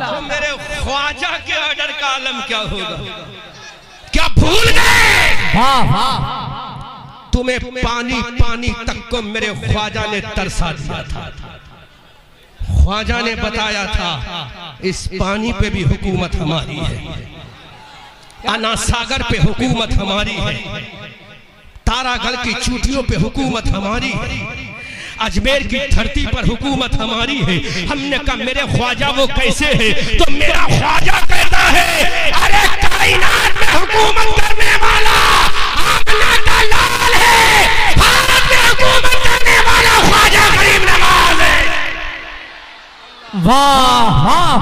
तो मेरे ख्वाजा के ऑर्डर का आलम क्या होगा? क्या भूल गए? तुम्हें पानी पानी तक को मेरे ख्वाजा ने तरसा दिया था। ख्वाजा ने बताया था इस पानी पे भी हुकूमत हमारी है, अना सागर पे हुकूमत हमारी है, तारागढ़ की चोटियों पे हुकूमत हमारी है, अजमेर की धरती पर हुकूमत हमारी है। हमने कहा मेरे ख्वाजा वो कैसे है? तो मेरा ख्वाजा कहता है अरे कायनात में हुकूमत करने वाला आमना का लाल है, भारत में हुकूमत करने वाला ख्वाजा गरीब नवाज है। वाह वाह,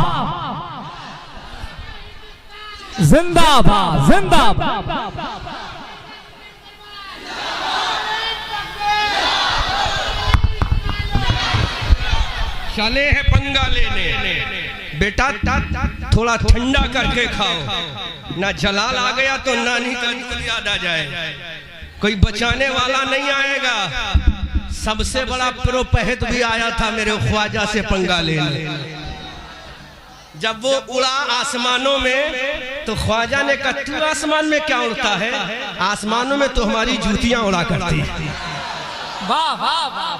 जिंदाबाद जिंदाबाद। चले हैं पंगा लेने, बेटा थोड़ा ठंडा करके खाओ, ना जलाल आ गया तो नानी का याद आ जाए, कोई बचाने वाला नहीं आएगा। सबसे बड़ा प्रोपहत भी आया था मेरे ख्वाजा से पंगा लेने। जब वो उड़ा आसमानों में तो ख्वाजा ने कहा तू आसमान में क्या उड़ता है? आसमानों में तो हमारी जूतियां उड़ा करती है। वाह वाह वाह,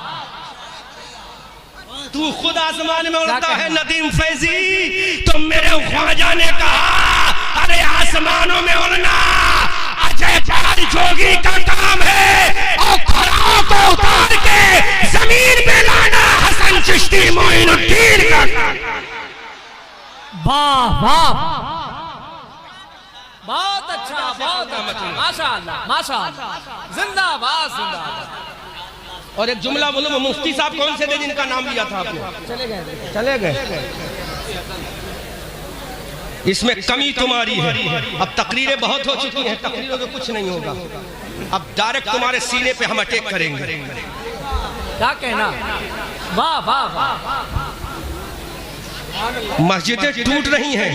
तू खुद आसमान में उड़ता है नदीम फैजी। तो मेरे ख्वाजा ने कहा अरे आसमानों में उड़ना अजय पाल जोगी का काम है, और खड़ाओं को उतार के जमीन पे लाना हसन चिश्ती मोइनुद्दीन का काम। वाह वाह, बहुत अच्छा, बहुत अच्छा, माशाअल्लाह माशाअल्लाह, जिंदाबाद जिंदाबाद। और एक जुमला बोलो, मुफ्ती साहब कौन से थे जिनका नाम लिया था आपने? चले गए। इसमें कमी तुम्हारी है। अब तकरीरें बहुत हो चुकी हैं, तकरीरों में कुछ नहीं होगा। अब डायरेक्ट तुम्हारे सीने पे हम अटैक करेंगे। क्या कहना? वाह वाह वाह, मस्जिदें टूट रही हैं,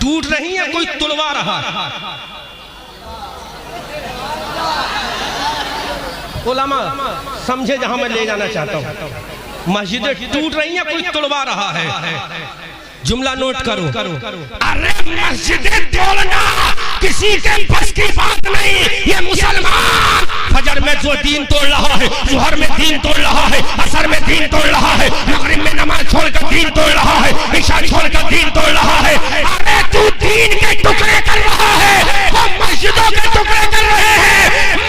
टूट रही हैं, कोई तुड़वा रहा है। उलमा समझे जहां मैं ले जाना चाहता हूं। मस्जिदें टूट रही हैं, कोई तुड़वा रहा है। जुमला नोट करो। अरे मस्जिदें तोड़ना किसी के बस की बात नहीं। ये मुसलमान फजर में जो दीन तोड़ रहा है, जोहर में दीन तोड़ रहा है, असर में दीन तोड़ रहा है, मगरिब में नमाज छोड़कर दीन तोड़ रहा है, इशा छोड़कर दीन तोड़ रहा है। अरे तू दीन के टुकड़े कर रहा है, वो मस्जिदों के टुकड़े कर रहे हैं।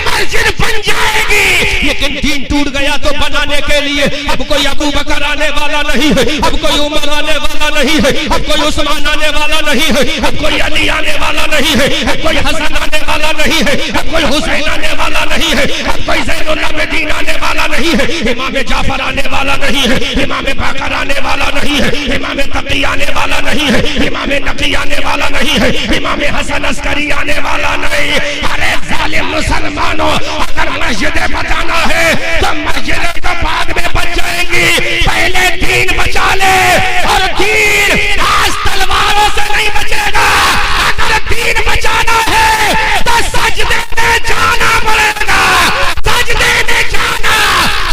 मस्जिद बन जाएगी, लेकिन दीन टूट गया तो बनाने के लिए अब कोई अबू बकर आने वाला नहीं है, अब कोई उमर आने वाला नहीं है, अब कोई उस्मान आने वाला नहीं है, अब कोई अली आने वाला नहीं है, अब कोई हसन आने वाला नहीं है, अब कोई हुसैन आने वाला नहीं है, अब कोई ज़ैनुल आबिदीन आने वाला नहीं है, इमाम जाफर आने वाला नहीं है, इमाम बाकर आने वाला नहीं है, इमाम तकी आने वाला नहीं है, इमाम नकी आने वाला नहीं है, इमाम हसन अस्करी आने वाला नहीं। अरे जालिम मुसलमानों, अगर मस्जिदें बचाना है तो मस्जिदें तो बाद में बच जाएंगी, पहले दीन बचा ले। और दीन आज तलवारों से नहीं बचेगा, अगर दीन बचाना है तो सजदे में जाना पड़ेगा, सजदे में जाना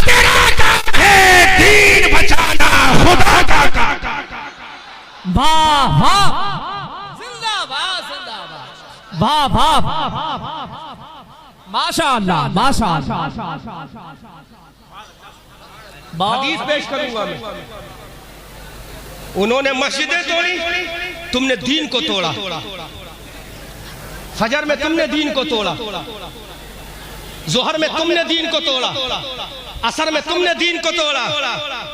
तेरा काम है, दीन बचाना खुदा का काम। वाह वाह, जिंदाबाद जिंदाबाद, वाह वाह, माशाअल्लाह माशाअल्लाह। हदीस पेश करूंगा मैं। उन्होंने मस्जिदें तोड़ी, तुमने दीन को तोड़ा। फजर में तुमने दीन को तोड़ा, जोहर में तुमने दीन को तोड़ा, असर में तुमने दीन को तोड़ा,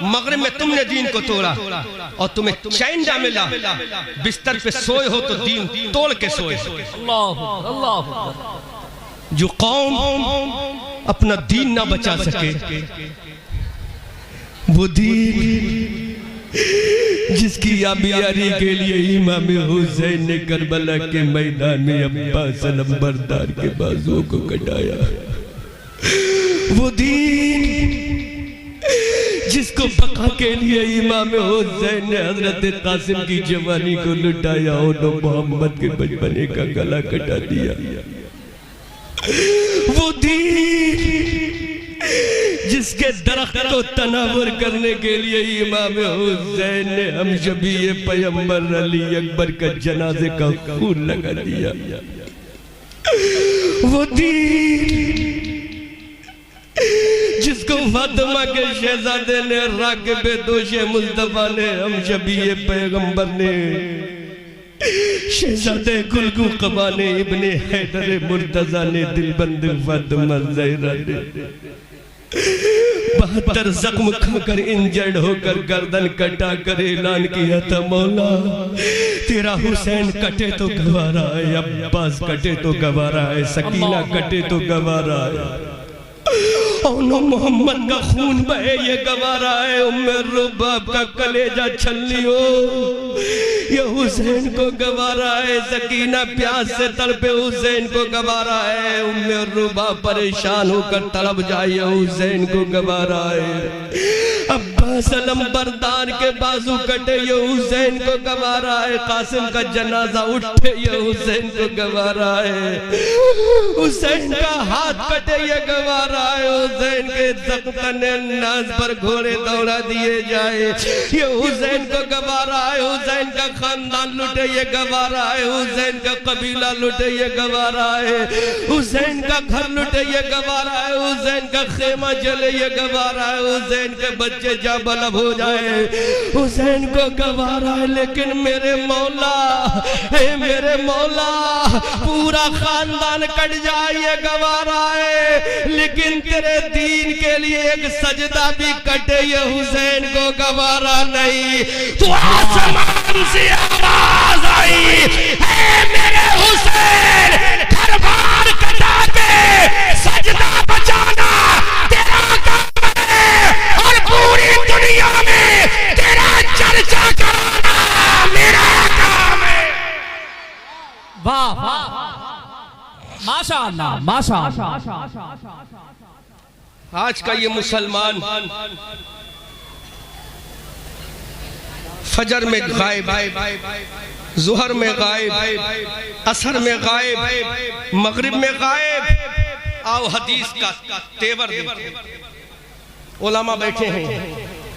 मगरिब में तुमने दीन को तोड़ा, और तुम्हें चैन जा मिला। बिस्तर पे सोए हो तो दीन तोड़ के सोए। अल्लाह अल्लाह। जो कौम अपना दीन ना बचा सके, वो दीन जिसकी याबियारी के लिए इमाम हुसैन ने करबला के मैदान में अब्बास नंबरदार के बाजुओं को कटाया, वो दीन जिसको बका के लिए इमाम हुसैन ने हजरत कासिम की जवानी को लुटाया और मोहम्मद के बचपने का गला कटा दिया, वो दीन जिसके दरख्त को तनावर करने के लिए इमाम हुसैन ने हम शबी पैगंबर अली अकबर का जनाजे का खून लगा दिया। वो दीन जिसको फातिमा के शहजादे ने राकिब दोशे मुस्तफा ने हम शबी पैगंबर ने शहजादे गुलगू कबा ने इब्ने हैदर मुर्तजा ने दिलबंद फातिमा ज़हरा ने 72 जख्म खाकर इंजर्ड होकर गर्दन कटा कर ऐलान किया था, मौला तेरा हुसैन कटे तो गवारा है, अब्बास कटे तो गवारा है, सकीना कटे तो गवारा है, मोहम्मद का खून बहे ये गवारा है, उम्मे रुबाब का कलेजा छल्लियो ये हुसैन को गवारा है, सकीना प्यास से तड़पे हुसैन को गवारा है, उम्मे रुबाब परेशान होकर तड़प जाए हुसैन को गवारा है, अब्बास अलम बरदार के बाजू कटे ये हुसैन को गवारा है, कासिम का जनाजा उठे ये हुसैन को गवारा है, हुसैन का हाथ कटे ये गवारा है, हुसैन के तने नाज पर घोड़े दौड़ा दिए जाए ये हुसैन को गवारा है, हुसैन का खानदान लुटे ये गवारा है, हुसैन का कबीला लुटे ये गवारा है, हुसैन का घर लुटे ये गवारा है, हुसैन का खेमा जले ये गवारा है, हुसैन के बच्चे जाबलब हो जाए हुसैन को गवारा है, लेकिन मेरे मौला है, मेरे मौला पूरा खानदान कट जाए ये गवारा है, लेकिन तेरे दीन के लिए एक सजदा भी कटे ये हुसैन को गवारा नहीं। तो आसमान से आवाज आई, है मेरे हुसैन घर बार कटा के सजदा बचाना तेरा काम है, और पूरी दुनिया में तेरा चर्चा कराना मेरा काम है। वाह वाह माशाअल्लाह माशाअल्लाह। आज का ये मुसलमान फजर में गायब, जुहर में गायब, असर में गायब, मगरिब में गायब। आओ हदीस का तेवर उलमा बैठे हैं,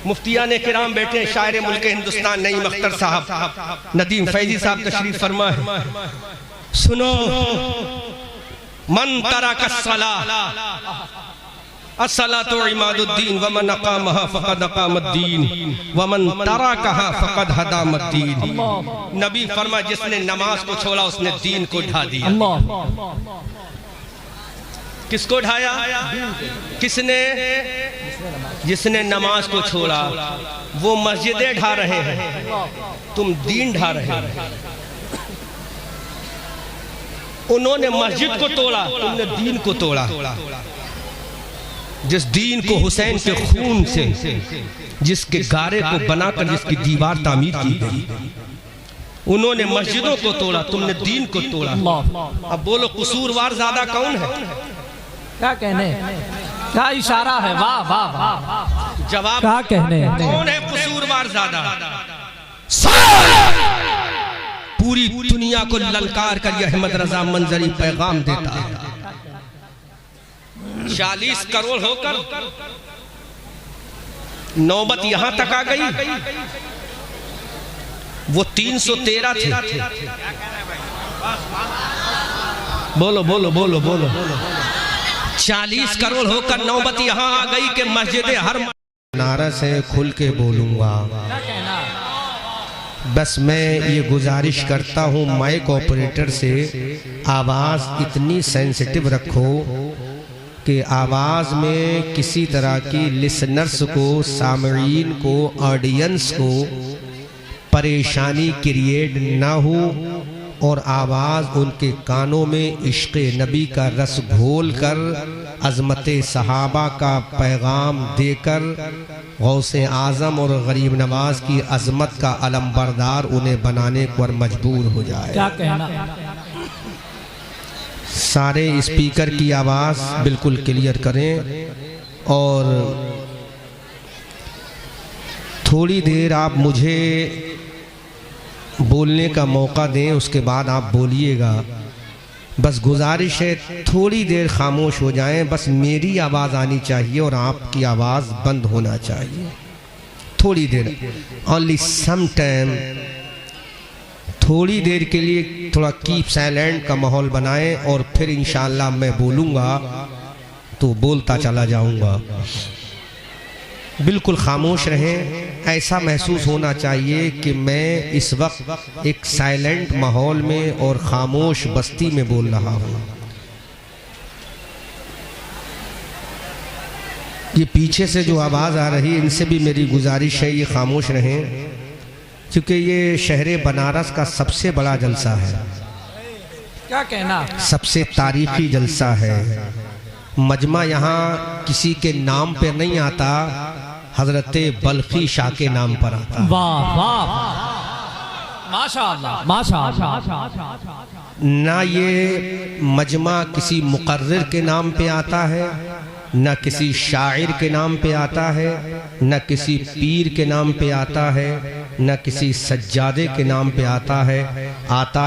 मुफ्तियाने किराम बैठे हैं, शायर मुल्क हिंदुस्तान नईम अख्तर साहब, नदीम फैजी साहब तशरीफ फरमा है। सुनो, मन तरक अस्सलाह अस्सलातु इमादुद्दीन वमन अकामहा फक़द अकामद्दीन वमन तराकहा फक़द हदामद्दीन। नबी फरमा जिसने नमाज को छोड़ा उसने दीन को ढा दिया। किसको ढाया? किसने? जिसने नमाज को छोड़ा। वो मस्जिदें ढा रहे हैं, तुम दीन ढा रहे हो। उन्होंने मस्जिद को तोड़ा, तुमने दीन को तोड़ा। जिस दीन को हुसैन के खून से, जिसके गारे को बनाकर जिसकी दीवार तामीर की गई, उन्होंने मस्जिदों को तोड़ा, तुमने दीन को तोड़ा। अब बोलो कसूरवार ज्यादा कौन है? क्या कहने, क्या इशारा है, वाह वाह वाह। जवाब क्या कहने, कौन है कसूरवार ज्यादा? पूरी दुनिया को ललकार कर यह अहमद रजा मंजरी पैगाम देता है। 40 करोड़ होकर नौबत यहां तक आ गई, वो 313 थे। बोलो बोलो बोलो बोलो। 40 करोड़ होकर नौबत यहां आ गई कि मस्जिदें हर नारा से खुल के बोलूंगा। बस मैं ये गुजारिश करता हूँ माइक ऑपरेटर से, आवाज़ इतनी सेंसिटिव रखो कि आवाज़ में किसी तरह की लिसनर्स को, सामईन को, ऑडियंस को परेशानी क्रिएट ना हो, और आवाज़ उनके कानों में इश्क़ नबी का रस घोल कर, अज़मत सहाबा का पैगाम देकर, गौसे आज़म और गरीब नवाज की अज़मत का अलमबरदार उन्हें बनाने पर मजबूर हो जाए। क्या कहना? सारे स्पीकर की आवाज़ बिल्कुल क्लियर करें, और थोड़ी देर आप मुझे बोलने का मौका दें, उसके बाद आप बोलिएगा। बस गुजारिश है थोड़ी देर खामोश हो जाएं, बस मेरी आवाज़ आनी चाहिए और आपकी आवाज़ बंद होना चाहिए। थोड़ी देर, ओनली सम टाइम, थोड़ी देर के लिए थोड़ा कीप साइलेंट का माहौल बनाएं और फिर इंशाअल्लाह मैं बोलूँगा तो बोलता चला जाऊँगा। बिल्कुल खामोश रहें। ऐसा महसूस होना चाहिए कि मैं इस वक्त एक साइलेंट माहौल में और खामोश बस्ती में बोल रहा हूँ। ये पीछे से जो आवाज़ आ रही है इनसे भी मेरी गुजारिश है ये खामोश रहें, क्योंकि ये शहर बनारस का सबसे बड़ा जलसा है। क्या कहना, सबसे तारीखी जलसा है। मजमा यहाँ किसी के नाम पे नहीं आता, हजरत बल्खी शाह के नाम पर आता। वाह वाह, माशाअल्लाह माशाअल्लाह। ना ये मजमा किसी मुकर्रिर के नाम पे आता है, न किसी शायर के नाम पे आता है, न किसी पीर के नाम पे आता है, न किसी सज्जादे के नाम पे आता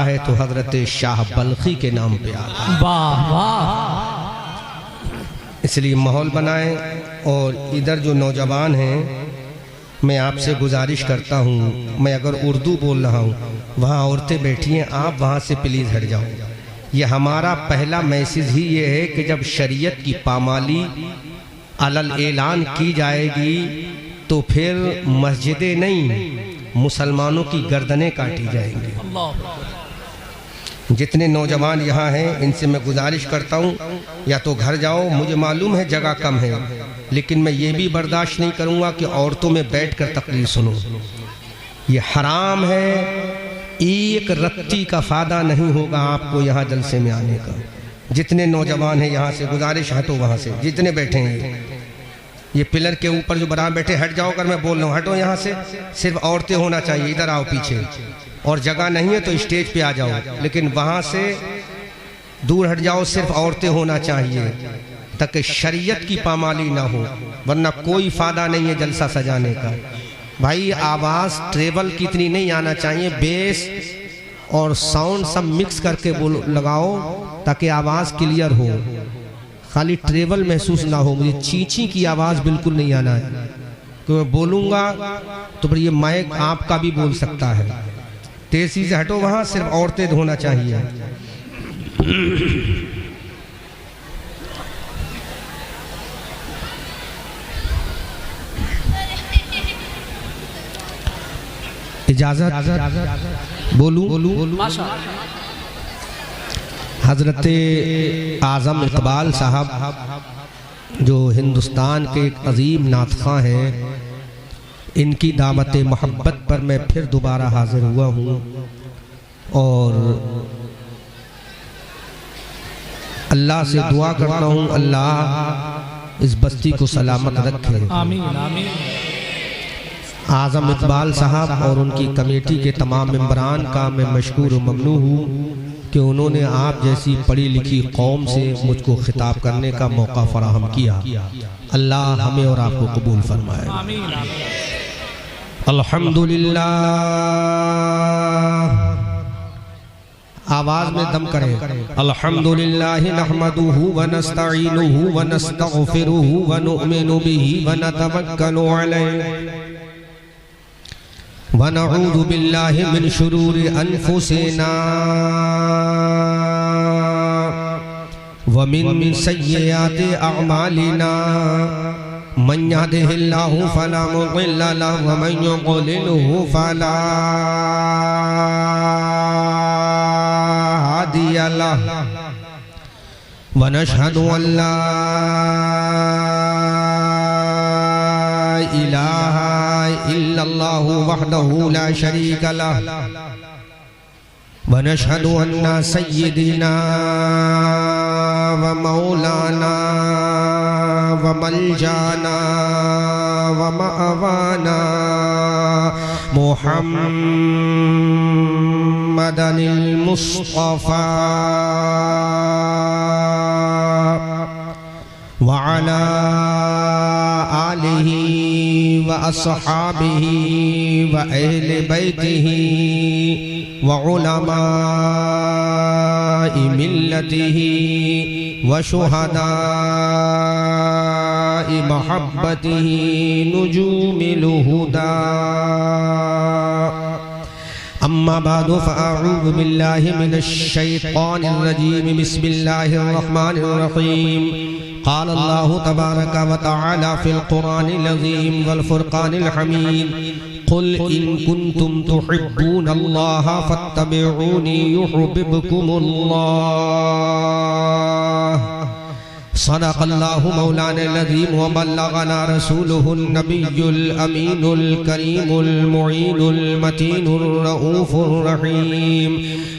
है तो हजरत शाह बल्खी के नाम पे आता है। वाह वाह। इसलिए माहौल बनाएं। और इधर जो नौजवान हैं, मैं आपसे गुजारिश करता हूँ, मैं अगर उर्दू बोल रहा हूँ, वहाँ औरतें बैठी हैं, आप वहाँ से प्लीज़ हट जाओ। ये हमारा पहला मैसेज ही ये है कि जब शरीयत की पामाली अलल ऐलान की जाएगी तो फिर मस्जिदें नहीं, मुसलमानों की गर्दनें काटी जाएंगी। जितने नौजवान यहाँ हैं इनसे मैं गुजारिश करता हूँ, या तो घर जाओ, मुझे मालूम है जगह कम है, लेकिन मैं ये भी बर्दाश्त नहीं करूँगा कि औरतों में बैठकर तकरीर सुनो। ये हराम है। एक रत्ती का फ़ायदा नहीं होगा आपको यहाँ जलसे में आने का। जितने नौजवान हैं यहाँ से गुजारिश, हटो वहाँ से, जितने बैठे हैं ये पिलर के ऊपर जो बराबर बैठे, हट जाओ। अगर मैं बोल रहा हूँ हटो यहाँ से। सिर्फ औरतें होना चाहिए, इधर आओ पीछे, और जगह नहीं है तो स्टेज पे आ जाओ, लेकिन वहाँ से दूर हट जाओ। सिर्फ औरतें होना चाहिए ताकि शरीयत की पामाली ना हो, वरना कोई फ़ायदा नहीं है जलसा सजाने का। भाई आवाज़ ट्रेवल की इतनी नहीं आना चाहिए, बेस और साउंड सब मिक्स करके लगाओ ताकि आवाज़ क्लियर हो, खाली ट्रेवल महसूस ना हो। मुझे चींची की आवाज़ बिल्कुल नहीं आना है, कि मैं बोलूँगा तो फिर ये माइक आपका भी बोल सकता है। तेजी से हटो वहाँ, सिर्फ औरतें होना चाहिए। इजाज़त बोलूं? हजरत आज़म इकबाल साहब जो हिंदुस्तान के एक अजीम नातख़ा हैं, इनकी दावत मोहब्बत पर मैं फिर दोबारा हाजिर हुआ हूँ और अल्लाह से दुआ करता हूँ अल्लाह इस बस्ती को सलामत रखे। आमीन आमीन। आज़म इकबाल साहब और उनकी कमेटी के तमाम मेंबरान का मैं मशकूर व ममनू हूँ कि उन्होंने आप जैसी पढ़ी लिखी कौम से मुझको खिताब करने का मौका फराहम किया। अल्लाह हमें और आपको कबूल फरमाए। अल्हम्दुलिल्लाह। आवाज़ में दम करें। अल्हम्दुलिल्लाहि नहमदुहु व नस्तईनुहु व नस्तगफिरुहु व नु'मिनु बिही व नतवक्कलु अलैहि व नऊज़ु बिल्लाहि मिन शुरूरि अनफुसिना व मिन सय्यिआति अअमालिना मन यहदिहिल्लाहु फला मुदिल्ल लहु व मन युद्लिलहु फला हादिय लहु व नशहदु अल्ला इलाहा इल्लल्लाहु वहदहु ला शरीका लहु व नशहदु अन्ना सय्यिदना व मौलाना व मलजाना व मअवाना मुहम्मदनिल मुस्तफा व अला आलिहि व अस्हाबिही व अहले बैतिही व उलमाए मिल्लतिही व शुहदाए महब्बतिही नुजूमिल हुदा। अम्मा बादु फ़अऊज़ु बिल्लाहि मिनश शैतानिर रजीम। बिस्मिल्लाहिर रहमानिर रहीम। क़ाल अल्लाहु तबारक व तआला फ़िल क़ुरानिल अज़ीम वल फ़ुरक़ानिल हमीद। क़ुल इन कुन्तुम तुहिब्बूनल्लाह फ़त्तबिऊनी युहिब्बुकुमुल्लाह। सदक़ल्लाहु मौलाना अज़ीम व बल्लगना रसूलुहुन नबियुल अमीनुल करीमुल मुईनुल मतीनुर रऊफुर रहीम।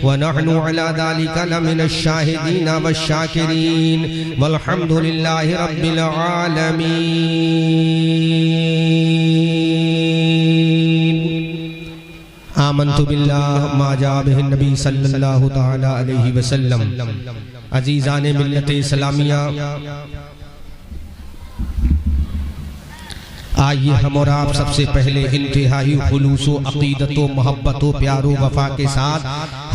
व नहनु अला ज़ालिका लमिनश शाहिदीन वश्शाकिरीन वल्हम्दुलिल्लाहि रब्बिल आलमीन। आमन्तु बिल्लाहि मा जाअ बिहिन नबी सल्लल्लाहु तआला अलैहि वसल्लम। अजीज़ाने मिल्लत इस्लामिया, आइए हम और आप सबसे पहले इंतहाई खुलूसो अक़ीदतो मोहब्बतो प्यारो वफा के साथ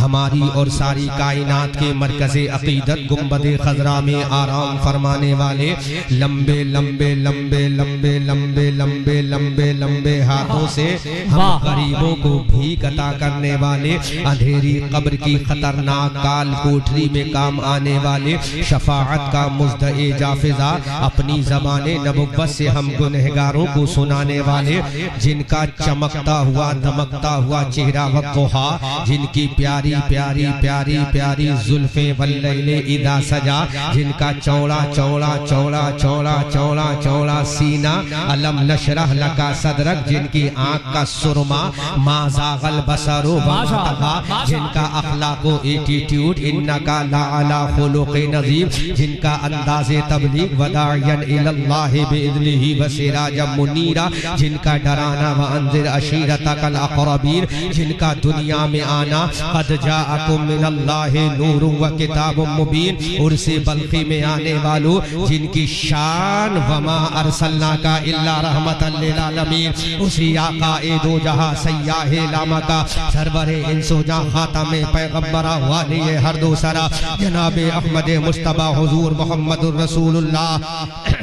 हमारी और सारी कायनात के मरकज़े अक़ीदत गुंबदे खज़रा में आराम फरमाने वाले लंबे लंबे लंबे लंबे लंबे लंबे लंबे लंबे हाथों से हम गरीबों को भीख अता करने वाले, अंधेरी कब्र की खतरनाक काल कोठरी में काम आने वाले, शफाअत का मुज़दए जाफ़िज़ा अपनी ज़बाने नबुव्वत से हम गुनहगारों को सुनाने वाले, जिनका चमकता हुआ दमकता हुआ चेहरा वक़्हा, जिनकी प्यारी प्यारी प्यारी प्यारी जुल्फ़े वल्लैले इदा सजा, जिनका चौड़ा चौड़ा चौड़ा चौड़ा चौड़ा चौड़ा सीना, अलम नशरह लका सदरक, जिनकी आँख का सुरमा, मा ज़ाग़ल बसरो व मा तग़ा, जिनका अख़लाक़ो एटीट्यूड इन्नका लअला ख़ुलुक़िन नज़ीम, जिनका अंदाज़े तबलीग वदायन इलल्लाहि बिइज़निही व सिराजम मुनीरा, जिनका डराना व अंज़िर अशीरतकल अक़रबीन, जिनका दुनिया में आना क़द जाअकुम मिनल्लाहि नूरुन व किताबुम मुबीन, उर्से बल्क़ी में आने वालों, जिनकी शान वमा अरसलनाका इल्ला रहमतल लिल आलमीन, उसी आक़ाए दो जहां सय्याहे लामका सरवरे इंसो जहां ख़ातमे पैगम्बरा वालिए हर दो सरा जनाबे अहमद मुस्तफ़ा हुज़ूर मुहम्मदुर रसूलुल्लाह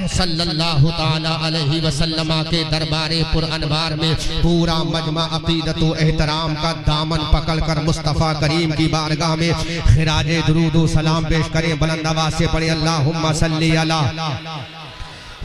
सल्लल्लाहु ताला अलैहि वसल्लम के दरबारे पुर अनवार में पूरा मजमा अक़ीदत व एहतराम का दामन पकड़ कर मुस्तफ़ा करीम की बारगाह में खिराज दुरूद व सलाम पेश करें। बुलंद आवाज़ से पढ़े अल्लाहुम्मा सल्ली अला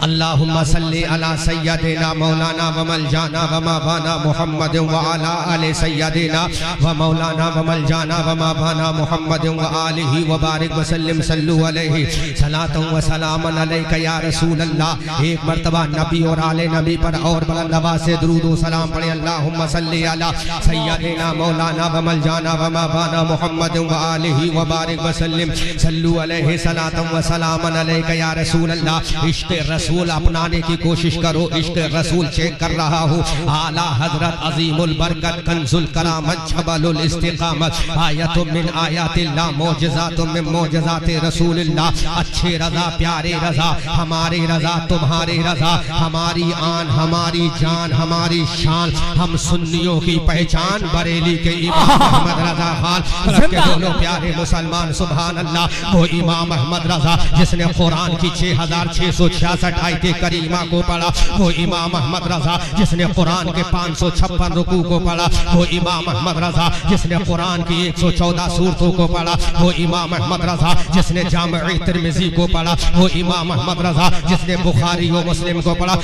अल्लाहुम्मा सल्ली अला सय्यदिना मौलाना व मलजाना व मवाना मुहम्मद व अला आले सय्यदिना व मौलाना व मलजाना व मवाना मुहम्मद व आलिहि व बारिक व सल्लिम सल्लु अलैहि सलातन व सलामन अलैका या रसूल अल्लाह। एक मर्तबा नबी और आले नबी पर और बुलंद आवाज़ से दुरूद व सलाम पढ़े अल्लाहुम्मा सल्ली अला सय्यदिना मौलाना व मलजाना व मवाना मुहम्मद व आलिहि व बारिक व सल्लिम सल्लु अलैहि सलातन व सलामन अलैका या रसूल अल्लाह। इश्क़ रसूल अपनाने की कोशिश करो, इश्क़ रसूल चेक कर रहा हूँ। आला हजरत अजीमुल बरकत कंजुल करामत जबलुल इस्तिकामत आयतुम मिन आयातिल्लाह मौजज़ातुम मिन मौजज़ाति रसूलिल्लाह। अच्छे रज़ा प्यारे रज़ा हमारे रज़ा तुम्हारे रज़ा, हमारी आन हमारी जान हमारी शान, हम सुन्नियों की पहचान बरेली के इमाम अहमद रज़ा खान के दोनों प्यारे मुसलमान सुभान अल्लाह। वो इमाम अहमद रज़ा जिसने कुरान की 6666 आयत करीमा को पढ़ा, वो इमाम अहमद रज़ा जिसने कुरान के 556 रुकू को पढ़ा, वो इमाम अहमद रज़ा जिसने कुरान की 114 सूरतों को पढ़ा, वो इमाम अहमद रज़ा जिसने जामे तिर्मिज़ी को पढ़ा, वो इमाम अहमद रज़ा जिसने बुखारी व मुस्लिम को पढ़ा।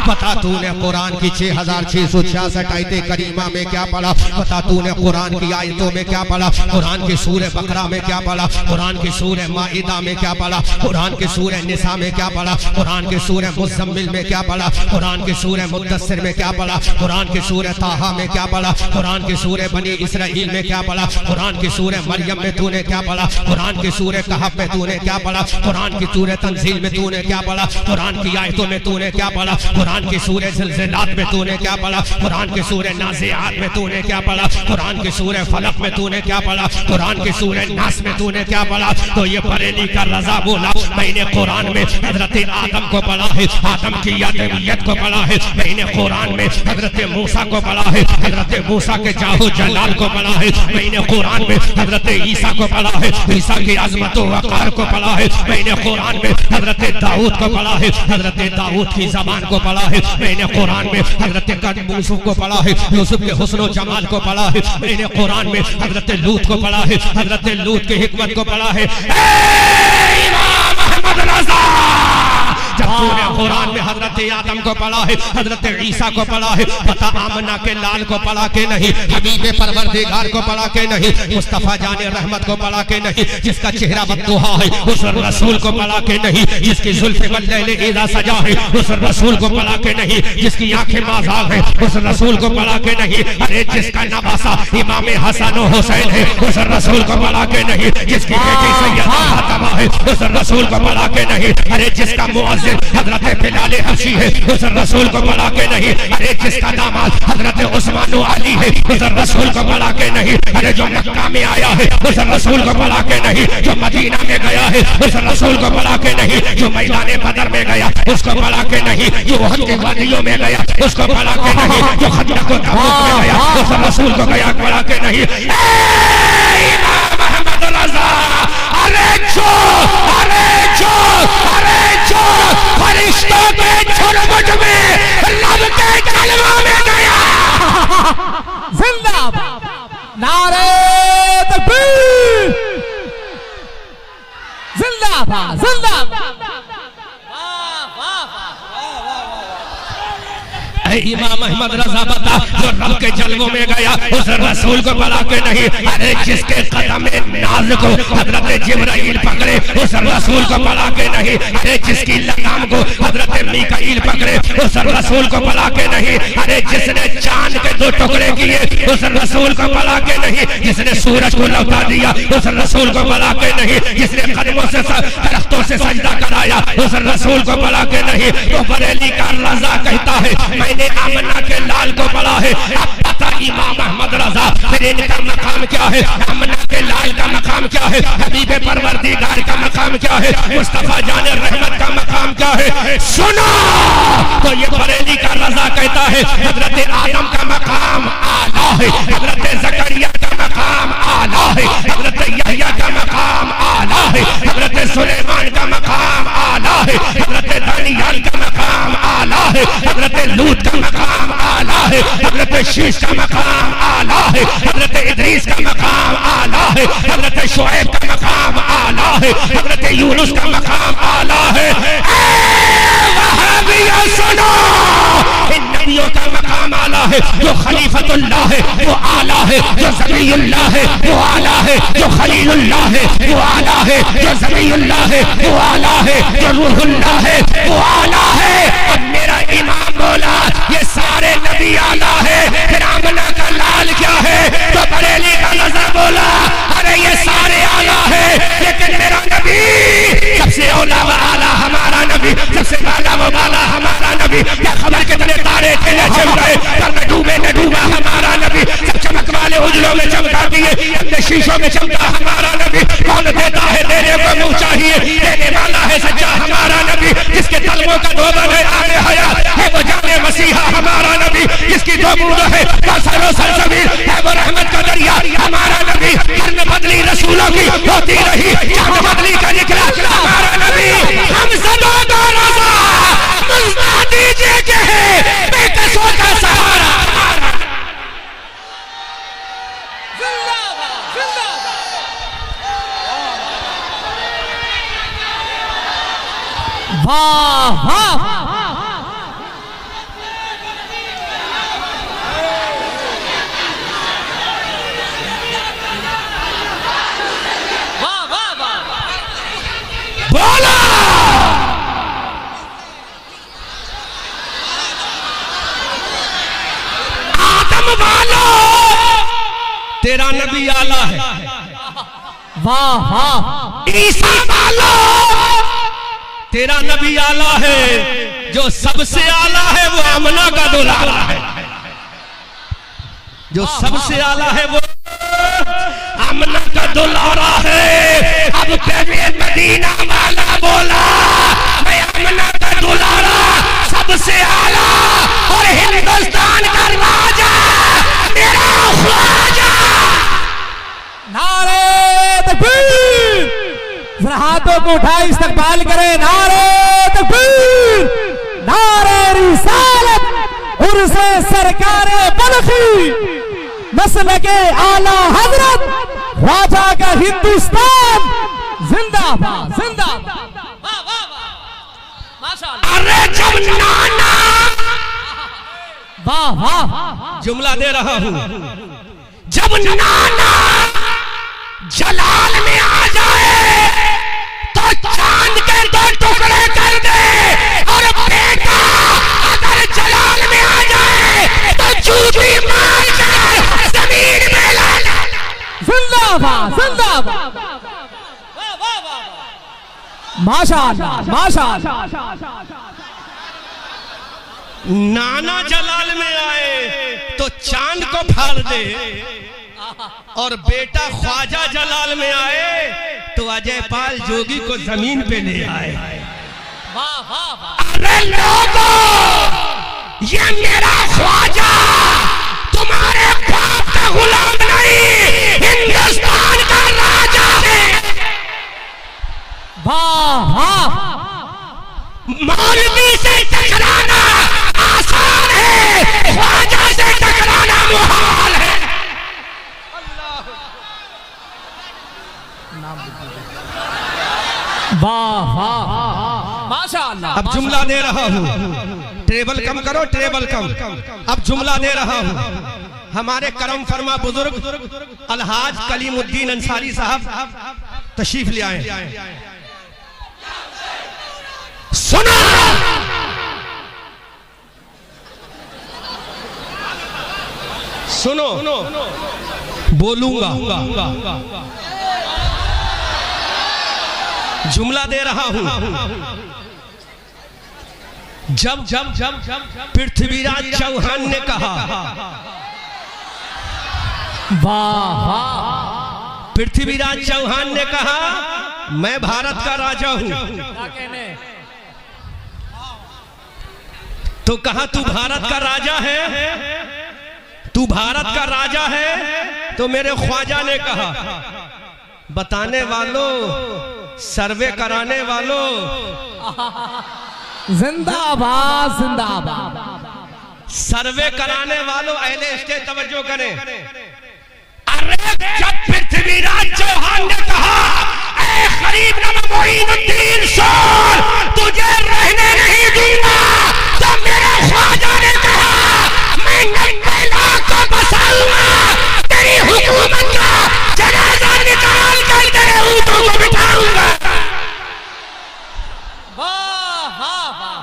बता तूने कुरान की 6666 आयत करीमा में क्या पढ़ा, बता तूने कुरान की आयतों में क्या पढ़ा, कुरान की सूरह बकरा में क्या पढ़ा, कुरान की सूरह माइदा में क्या पढ़ा, कुरान की सूरह निसा में क्या पढ़ा, कुरान की सूरह मुज़म्मिल में क्या पढ़ा, कुरान की सूरह मुद्दस्सिर में क्या पढ़ा, कुरान की सूरह ताहा में क्या पढ़ा, कुरान की सूरह बनी इसराइल में क्या पढ़ा, कुरान की सूरह मरियम में तूने क्या पढ़ा, कुरान की सूरह कहफ में तूने क्या पढ़ा, कुरान की सूरह तंजील में तूने क्या पढ़ा, कुरान की आयतों में तूने क्या पढ़ा, कुरान कुरान की सूरह ज़िलज़िलात में तूने क्या पढ़ा, कुरान की सूरह नाज़िआत में तूने क्या पढ़ा, कुरान की सूरह फलक में तूने क्या पढ़ा, कुरान की सूरह नास में तूने क्या पढ़ा। तो ये बरेली का रजा बोला मैंने कुरान में हजरत आदम को पढ़ा है, आदम की आदमियत को पढ़ा है। मैंने कुरान में हजरत मूसा को पढ़ा है, हजरत मूसा के जाहो जलाल को पढ़ा है। मैंने कुरान में हजरत ईसा को पढ़ा है, ईसा की अजमत व वक़ार को पढ़ा है। मैंने कुरान में हजरत दाऊद को पढ़ा है, हजरत दाऊद की जबान को पढ़ा है। मैंने कुरान में हजरत यूसुफ को पढ़ा है, यूसुफ के हुस्न व जमाल को पढ़ा है। मैंने कुरान में हजरत लूत को पढ़ा है, हजरत लूत की हिकमत को पढ़ा है। इमाम अहमद रज़ा जब तूने कुरान में हजरत आदम को पढ़ा है, हजरत ईसा को पढ़ा है, पता आमना के लाल को पढ़ा के नहीं, हबीब परवरदिगार को पढ़ा के नहीं, मुस्तफा जाने रहमत को पढ़ा के नहीं, जिसका चेहरा बद्दुहा है उस रसूल को पढ़ा के नहीं, जिसकी जुल्फ़े बल्लैल इज़ा सजा है उस रसूल को पढ़ा के नहीं, जिसकी आंखें माज़ाग है उस रसूल को पढ़ा के नहीं। अरे जिसका नवासा इमाम हसन व हुसैन है उस रसूल को पढ़ा के नहीं, जिसकी बेटी सैयदा फातिमा है उस रसूल को पढ़ा के नहीं। अरे जिसका मुअज्जिन हजरत बिलाल हबशी है उस रसूल को पढ़ा के नहीं। अरे जिसका दामाद हजरत उस्मान अली है उस रसूल को पढ़ा के नहीं। अरे जो मक्का में आया है उस रसूल को पढ़ा के नहीं, जो मदीना में गया है उस रसूल को पढ़ा के नहीं, जो मैदान बदर में गया उसको पढ़ा के नहीं, जो उहद की वादियों में गया उसको पढ़ा के नहीं, जो खंदक को तबूक में गया उस रसूल को गया पढ़ा के नहीं। इमाम अहमद रज़ा फरिश्तों के झुरमुट में रब के कलमा में गया। जिंदाबाद, नारे तकबीर, जिंदाबाद जिंदाबाद। इमाम अहमद रज़ा बता जो रब के जलवों में गया उस रसूल को पढ़ा के नहीं। अरे जिसके कदम नाज को हजरत जिब्राइल पकड़े उस रसूल को पढ़ा के नहीं। अरे जिसकी लगाम को हजरत मीकाईल पकड़े उस रसूल को पढ़ा के नहीं। अरे जिसने चांद के 2 टुकड़े किए उस रसूल को पढ़ा के नहीं, जिसने सूरज को लौटा दिया उस रसूल को पढ़ा के नहीं, जिसने कदमों से दरख्तों से सजदा कराया उस रसूल को पढ़ा के नहीं। तो बरेली का रज़ा कहता है मैंने आमना के लाल को पढ़ा है। अब पता इमाम अहमद रज़ा फिर इनका मकाम क्या है, आमना के लाल का मकाम क्या है, हबीब परवरदिगार का मकाम क्या है, मुस्तफा जाने रहमत का मकाम क्या है। सुनो तो ये बरेली का रज़ा कहता है हजरत आदम का मकाम आला है, हजरत ज़करिया का मकाम आला है, हजरत यहया का मकाम आला है, हजरत सुलेमान का मकाम आला है, हजरत दानियाल का मकाम आला है, हजरत लूत का मकाम आला है, हजरत शीश का मकाम आला है, हजरत इदरीस का मकाम आला है, हजरत शुएब का मकाम आला है, हजरत यूनुस का मकाम आला है। वहाबिया सुनो इन नबियों का मकाम आला है, जो खलीफतुल्लाह है वो आला है, जो ज़बीउल्लाह है वो आला है, जो खलीलुल्लाह है वो आला है, जो ज़बीउल्लाह है वो आला है, जो रूहुल्लाह है वो आला है। और मेरा इमाम बोला ये सारे नबी आला है, फिर आमना का लाल क्या है? तो बरेली का रज़ा बोला अरे ये सारे आला है, लेकिन मेरा नबी सबसे औला व आला हमारा नबी, सबसे बाला व बाला हमारा नबी। क्या खबर कितने तारे थे चम गए पर न डूबे न डूबा हमारा नबी, सब चमक वाले उजलों में चमका दिए, अपने शीशों में चमका हमारा नबी। कौन देता है देने को मुँह चाहिए, देने वाला है सच्चा हमारा नबी, जिसके तलवों का धोबन है आगे हया है वो जाने मसीहा हमारा नबी, जिसकी दो बूंद है सरो सरजमीन है वो रहमत का दरिया हमारा नबी। कर्म बदली रसूलों की होती रही, चांद बदली का निकला हमारा नबी। हम सबों का रज़ा मुस्ताद दीजिए के है बेकसों का सहारा। वाह वाह बोला आदम वालो तेरा नबी आला है, वाह वाह ईसा वालो तेरा नबी आला है, जो सबसे आला है वो आमना का दुलारा है, जो सबसे आला है वो आमना का दुलारा है। अब बेबी मदीना वाला बोला मैं आमना का दुलारा सबसे आला और हिंदुस्तान का राजा मेरा ख्वाजा। नारे तकबीर, जरा हाथों को उठाए इस्तकबाल करें। नारे तकबीर, नारे रिसालत, उर्से सरकारे बलखी, नस्ल के आला हजरत ख्वाजा का हिंदुस्तान जिंदाबाद जिंदाबाद। वाह वाह वाह माशाअल्लाह। अरे जब नाना, वाह वाह, जुमला दे रहा हूं, जब नाना जलाल में आ जाए तो चांद के दो टुकड़े कर दे, और बेटा अगर जलाल में आ जाए तो जूती मार कर जमीन में ला। जिंदाबाद जिंदाबाद, माशाअल्लाह माशाअल्लाह। नाना जलाल में आए तो चांद को फाड़ दे, और बेटा ख्वाजा जलाल में आए तो अजय पाल जोगी को जमीन पे ले आए। वाह वाह वाह। अरे लोगों, ये मेरा ख्वाजा तुम्हारे बाप का गुलाम नहीं, हिंदुस्तान का राजा है। वाह वाह। मौलवी से टकराना आसान है, ख्वाजा से टकराना मुहाल है। वाह वाह माशाअल्लाह। अब जुमला दे रहा हूँ, टेबल कम करो, टेबल कम। अब जुमला दे रहा हूँ, हमारे करम फरमा बुजुर्ग अलहाज कलीमुद्दीन अंसारी साहब तशरीफ ले आए। सुनो, सुनो, बोलूंगा, जुमला दे रहा हूं। जब जब जब पृथ्वीराज चौहान ने कहा, वाह वाह, पृथ्वीराज चौहान ने कहा मैं भारत का राजा हूं, तो कहा तू भारत का राजा है, तू भारत का राजा है। तो मेरे ख्वाजा ने कहा बताने वालों, सर्वे कराने वालों, जिंदाबाद जिंदाबाद, सर्वे कराने वालों अहले स्टेज तवज्जो करें। अरे जब पृथ्वीराज चौहान ने कहा ऐ गरीब नवाब मोइनुद्दीन शोर तुझे रहने नहीं दूंगा, तो मेरे ख्वाजा ने कहा मैं 90 लाख को बसाऊंगा, तेरी हुकूमत का जनाजा निकाल कर तेरे ऊँटों को बिठाऊंगा। वाह वाह वाह,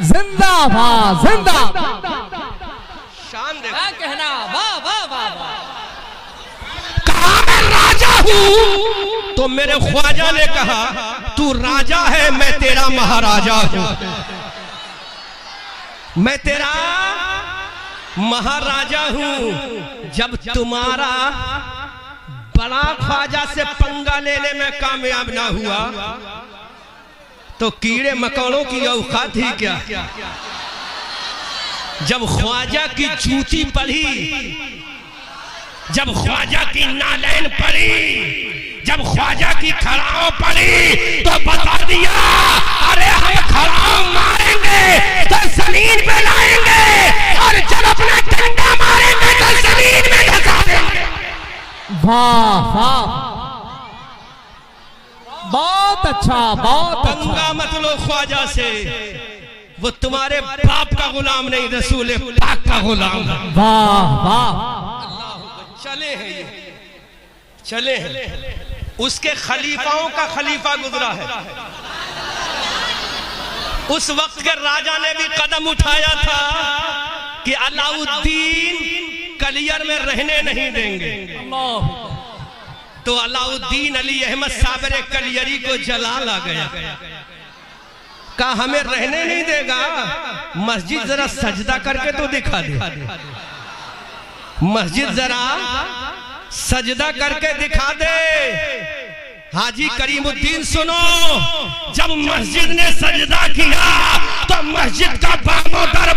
जिंदाबाद जिंदाबाद, शान दे क्या कहना, वाह वाह वाह वाह। कहा मैं राजा हूं, तो मेरे ख्वाजा ने कहा तू राजा है, मैं तेरा महाराजा हूं, मैं तेरा महाराजा हूं। जब तुम्हारा बड़ा ख्वाजा से पंगा लेने में कामयाब ना हुआ तो कीड़े मकोड़ों की औकात ही क्या। जब ख्वाजा की जूती पड़ी, जब ख्वाजा की नालैन पड़ी, जब ख्वाजा की खड़ाओं पड़ी, तो बता दिया अरे हम खड़ाओं मारेंगे तो जमीन पे लाएंगे, और जब अपना डंडा मारेंगे तो जमीन में धसा देंगे। वाह वाह, बहुत अच्छा बहुत अच्छा। पंगा मत लो ख्वाजा से, वो तुम्हारे बाप का गुलाम नहीं, रसूल पाक का गुलाम है। वाह वाह, चले हैं ये, चले हैं। उसके खलीफाओं का खलीफा गुजरा है, उस वक्त के राजा ने भी कदम उठाया था कि अलाउद्दीन कलियर में रहने नहीं देंगे, तो अलाउद्दीन अली अहमद साबिर कलियरी को जलाल आ गया। का हमें रहने नहीं देगा। मस्जिद जरा सजदा करके तो दिखा दे, मस्जिद जरा सजदा करके दिखा दे। हाजी करीमुद्दीन सुनो, जब मस्जिद ने सजदा किया तो मस्जिद का बामोदर